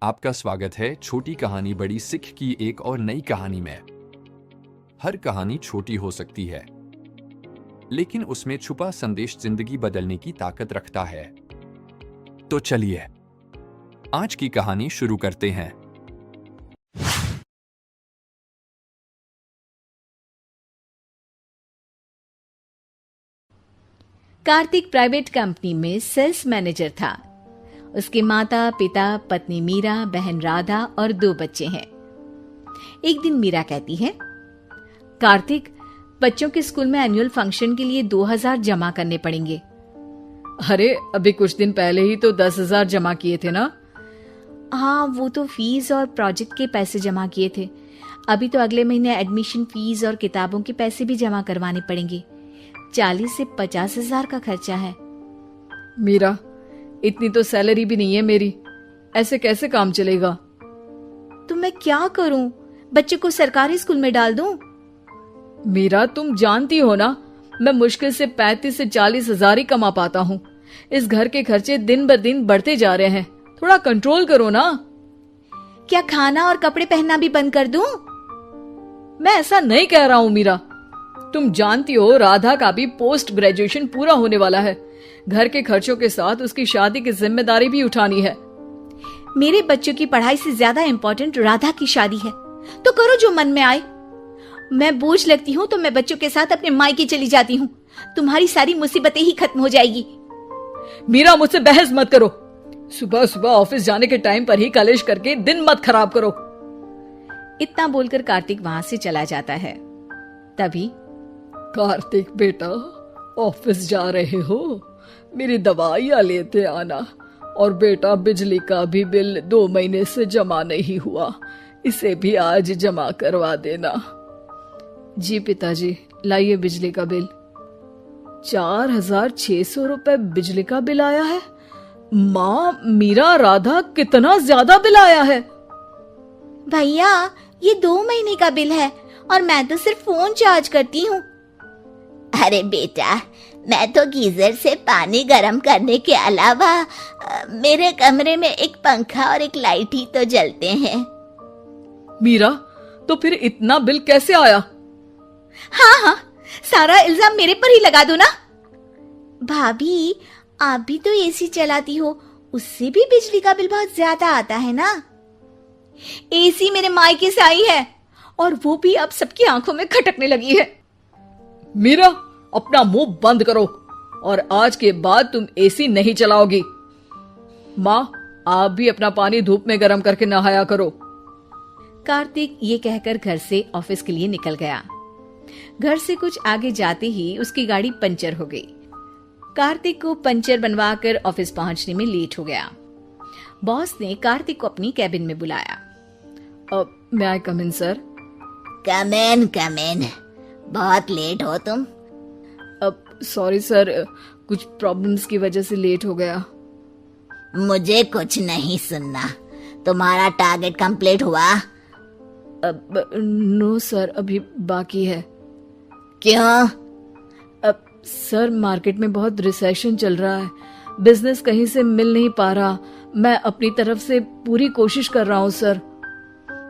आपका स्वागत है छोटी कहानी बड़ी सिख की एक और नई कहानी में। हर कहानी छोटी हो सकती है, लेकिन उसमें छुपा संदेश जिंदगी बदलने की ताकत रखता है। तो चलिए आज की कहानी शुरू करते हैं। कार्तिक प्राइवेट कंपनी में सेल्स मैनेजर था। उसके माता पिता, पत्नी मीरा, बहन राधा और 2 बच्चे हैं। एक दिन मीरा कहती है, कार्तिक, बच्चों के स्कूल में एनुअल फंक्शन के लिए 2000 जमा करने पड़ेंगे। अरे अभी कुछ दिन पहले ही तो 10,000 जमा किए थे ना। हाँ, वो तो फीस और प्रोजेक्ट के पैसे जमा किए थे। अभी तो अगले महीने एडमिशन फीस और किताबों के पैसे भी जमा करवाने पड़ेंगे। 40 से 50,000 का खर्चा है। मीरा, इतनी तो सैलरी भी नहीं है मेरी, ऐसे कैसे काम चलेगा? तो मैं क्या करूं? बच्चे को सरकारी स्कूल में डाल दूं? मीरा, तुम जानती हो ना, मैं मुश्किल से 35 से 40,000 ही कमा पाता हूँ। इस घर के खर्चे दिन ब दिन बढ़ते जा रहे हैं, थोड़ा कंट्रोल करो ना। क्या खाना और कपड़े पहनना भी बंद कर दूं? मैं ऐसा नहीं कह रहा हूँ मीरा। तुम जानती हो राधा का भी पोस्ट ग्रेजुएशन पूरा होने वाला है। घर के खर्चों के साथ उसकी शादी की जिम्मेदारी भी उठानी है। मेरे बच्चों की पढ़ाई से ज्यादा इम्पोर्टेंट राधा की शादी है, तो करो जो मन में आए। मैं बोझ लगती हूँ तो मैं बच्चों के साथ अपने मायके चली जाती हूँ। तुम्हारी सारी मुसीबतें ही खत्म हो जाएगी। मीरा, मुझसे बहस मत करो। सुबह सुबह ऑफिस जाने के टाइम पर ही कलेश करके दिन मत खराब करो। इतना बोलकर कार्तिक वहां से चला जाता है। तभी, कार्तिक बेटा, ऑफिस जा रहे हो? मेरी दवाइयाँ लेते आना। और बेटा, बिजली का भी बिल 2 महीने से जमा नहीं हुआ, इसे भी आज जमा करवा देना। जी पिताजी, लाइए बिजली का बिल। 4,600 रुपए बिजली का बिल आया है। माँ, मीरा, राधा, कितना ज्यादा बिल आया है। भैया, ये 2 महीने का बिल है और मैं तो सिर्फ फोन चार्ज करती हूँ। अरे बेटा, मैं तो गीजर से पानी गर्म करने के अलावा मेरे कमरे में एक पंखा और एक लाइट ही तो जलते हैं। मीरा, तो फिर इतना बिल कैसे आया? हाँ, सारा इल्जाम मेरे पर ही लगा दो ना। भाभी, आप भी तो एसी चलाती हो, उससे भी बिजली का बिल बहुत ज्यादा आता है ना। एसी मेरे मायके से आई है और वो भी अब सबकी आंखों में खटकने लगी है। मीरा, अपना मुंह बंद करो और आज के बाद तुम एसी नहीं चलाओगी। माँ, आप भी अपना पानी धूप में गर्म करके नहाया करो। कार्तिक ये कहकर घर से ऑफिस के लिए निकल गया। घर से कुछ आगे जाते ही उसकी गाड़ी पंचर हो गई। कार्तिक को पंचर बनवाकर ऑफिस पहुंचने में लेट हो गया। बॉस ने कार्तिक को अपनी कैबिन में बुलाया। मे आई कम इन सर? कम इन। बहुत लेट हो तुम। सॉरी सर, कुछ प्रॉब्लम्स की वजह से लेट हो गया। मुझे कुछ नहीं सुनना। तुम्हारा टारगेट कंप्लीट हुआ? नो सर, अभी बाकी है। क्यों? सर, मार्केट में बहुत रिसेशन चल रहा है, बिजनेस कहीं से मिल नहीं पा रहा। मैं अपनी तरफ से पूरी कोशिश कर रहा हूँ सर।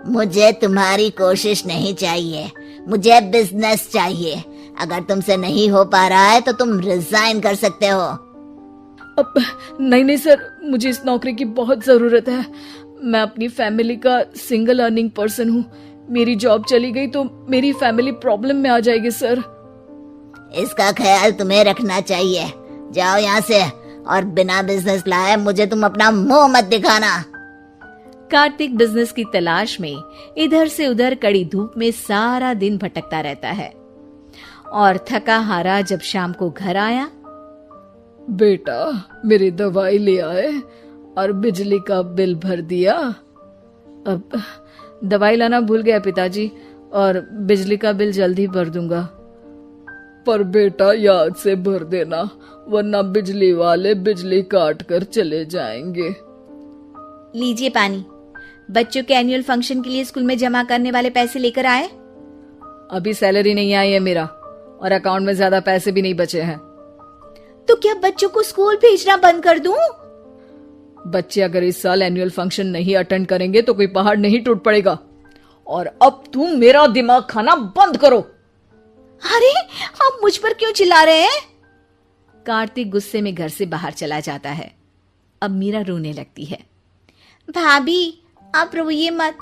मुझे तुम्हारी कोशिश नहीं चाहिए, मुझे बिजनेस चाहिए। अगर तुमसे नहीं हो पा रहा है तो तुम रिजाइन कर सकते हो। अब नहीं सर, मुझे इस नौकरी की बहुत जरूरत है। मैं अपनी फैमिली का सिंगल अर्निंग पर्सन हूँ। मेरी जॉब चली गई तो मेरी फैमिली प्रॉब्लम में आ जाएगी सर। इसका ख्याल तुम्हें रखना चाहिए। जाओ यहाँ से, और बिना बिजनेस लाए मुझे तुम अपना मुंह मत दिखाना। कार्तिक बिजनेस की तलाश में इधर से उधर कड़ी धूप में सारा दिन भटकता रहता है और थका हारा जब शाम को घर आया। बेटा, मेरी दवाई ले आए और बिजली का बिल भर दिया? अब दवाई लाना भूल गया पिताजी, और बिजली का बिल जल्दी भर दूंगा। पर बेटा, याद से भर देना, वरना बिजली वाले बिजली काट कर चले जाएंगे। लीजिए पानी। बच्चों के एनुअल फंक्शन के लिए स्कूल में जमा करने वाले पैसे लेकर आए? अभी सैलरी नहीं आई है मेरा, और अकाउंट में ज्यादा पैसे भी नहीं बचे हैं। तो क्या बच्चों को स्कूल भेजना बंद कर दूं? बच्चे अगर इस साल एनुअल फंक्शन नहीं अटेंड करेंगे तो कोई पहाड़ नहीं टूट पड़ेगा। और अब तुम मेरा दिमाग खाना बंद करो। अरे आप मुझ पर क्यों चिल्ला रहे हैं? कार्तिक गुस्से में घर से बाहर चला जाता है। अब मीरा रोने लगती है। भाभी आप रोइए मत,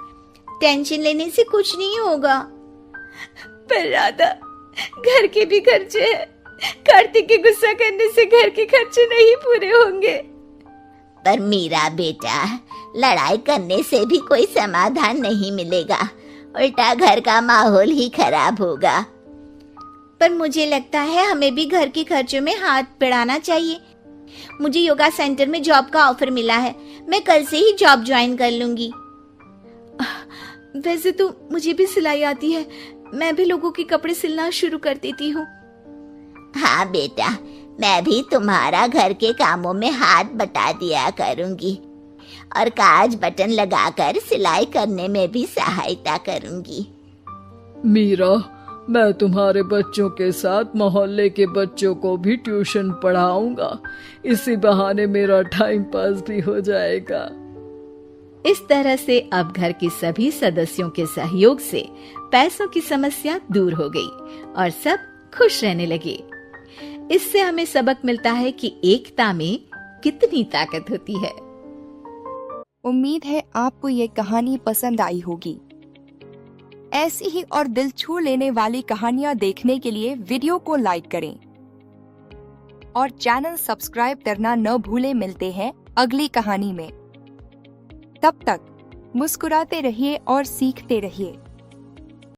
टेंशन लेने से कुछ नहीं होगा। पर राधा, घर के भी खर्चे हैं। कार्तिक के गुस्सा करने से घर के खर्चे नहीं पूरे होंगे। पर मीरा बेटा, लड़ाई करने से भी कोई समाधान नहीं मिलेगा, उल्टा घर का माहौल ही खराब होगा। पर मुझे लगता है हमें भी घर के खर्चों में हाथ बढ़ाना चाहिए। मुझे योगा सेंटर में जॉब का ऑफर मिला है, मैं कल से ही जॉब ज्वाइन कर लूंगी। वैसे तो मुझे भी सिलाई आती है, मैं भी लोगों के कपड़े सिलना शुरू कर देती हूँ। हाँ बेटा, मैं भी तुम्हारा घर के कामों में हाथ बटा दिया करूंगी और काज बटन लगाकर सिलाई करने में भी सहायता करूंगी। मीरा, मैं तुम्हारे बच्चों के साथ मोहल्ले के बच्चों को भी ट्यूशन पढ़ाऊंगा। इसी बहाने मेरा टाइम पास भी हो जाएगा। इस तरह से अब घर के सभी सदस्यों के सहयोग से पैसों की समस्या दूर हो गई और सब खुश रहने लगे। इससे हमें सबक मिलता है कि एकता में कितनी ताकत होती है। उम्मीद है आपको ये कहानी पसंद आई होगी। ऐसी ही और दिल छू लेने वाली कहानियां देखने के लिए वीडियो को लाइक करें और चैनल सब्सक्राइब करना न भूलें। मिलते हैं अगली कहानी में। तब तक मुस्कुराते रहिए और सीखते रहिए।